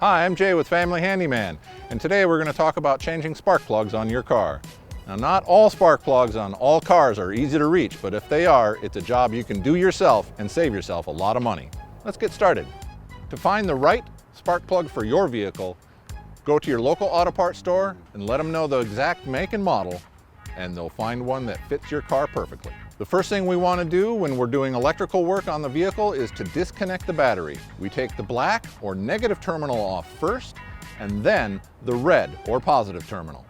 Hi, I'm Jay with Family Handyman, and today we're going to talk about changing spark plugs on your car. Now, not all spark plugs on all cars are easy to reach, but if they are, it's a job you can do yourself and save yourself a lot of money. Let's get started. To find the right spark plug for your vehicle, go to your local auto parts store and let them know the exact make and model, and they'll find one that fits your car perfectly. The first thing we want to do when we're doing electrical work on the vehicle is to disconnect the battery. We take the black or negative terminal off first, and then the red or positive terminal.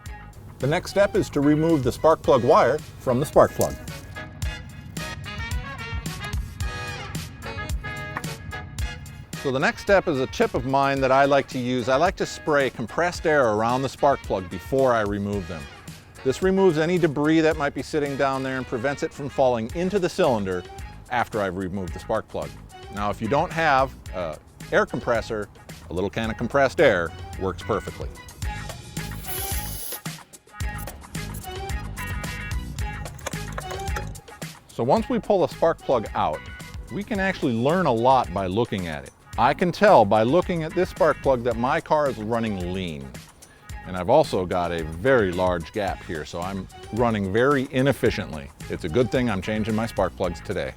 The next step is to remove the spark plug wire from the spark plug. So the next step is a tip of mine that I like to use. I like to spray compressed air around the spark plug before I remove them. This removes any debris that might be sitting down there and prevents it from falling into the cylinder after I've removed the spark plug. Now, if you don't have an air compressor, a little can of compressed air works perfectly. So once we pull the spark plug out, we can actually learn a lot by looking at it. I can tell by looking at this spark plug that my car is running lean. And I've also got a very large gap here, so I'm running very inefficiently. It's a good thing I'm changing my spark plugs today.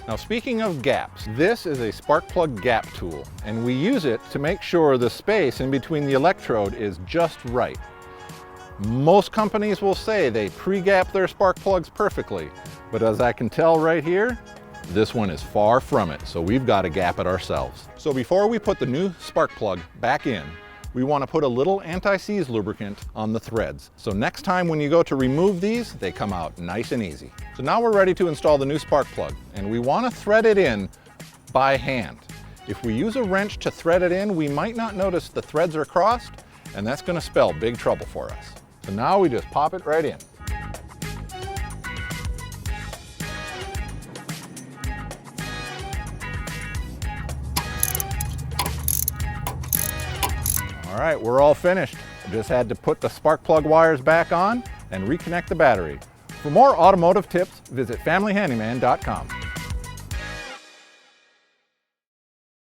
Now, speaking of gaps, this is a spark plug gap tool, and we use it to make sure the space in between the electrode is just right. Most companies will say they pre-gap their spark plugs perfectly, but as I can tell right here, this one is far from it, so we've got to gap it ourselves. So before we put the new spark plug back in, we want to put a little anti-seize lubricant on the threads. So next time when you go to remove these, they come out nice and easy. So now we're ready to install the new spark plug, and we want to thread it in by hand. If we use a wrench to thread it in, we might not notice the threads are crossed, and that's going to spell big trouble for us. So now we just pop it right in. All right, we're all finished. I just had to put the spark plug wires back on and reconnect the battery. For more automotive tips, visit familyhandyman.com.